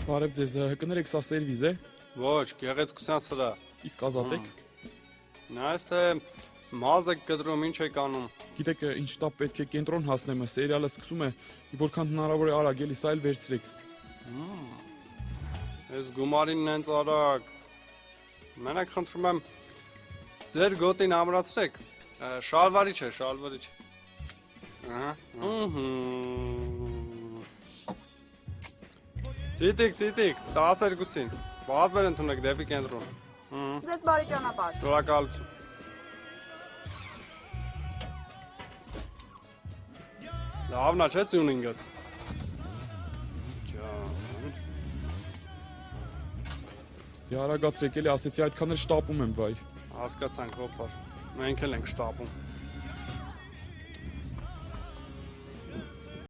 Բարև ձեզ, կներեք, սա սերվիզ է, Ոչ, գեղեցկության սրա։ իսկ ազատ եք։ Նայես թե մազ եք կտրում, ինչ եք անում։ Գիտեք, ինչ շտապ պետք է կենտրոն հասնեմ, սերիալը սկսում է, որքան հնարավոր է արագ էլի, սա էլ վերցրեք։ Ես գումարինն հենց արագ։ Մենակ խնդրում եմ ձեր գոտին ամրացրեք։ Շալվարիչ է, շալվարիչ։ Ցիտիկ, 12-ին։ Պատվեր ընդունեք դեպի կենտրոն։ Ձեզ բարի ճանապարհ։ Շնորհակալություն։ Լավն է, չէ՞ տյունինգս։ Դե արագացրեք էլի, ասեցի այդքան էլ շտապում եմ, բայ։ Հասկացանք, հոպար։ Մենք էլ ենք շտապում։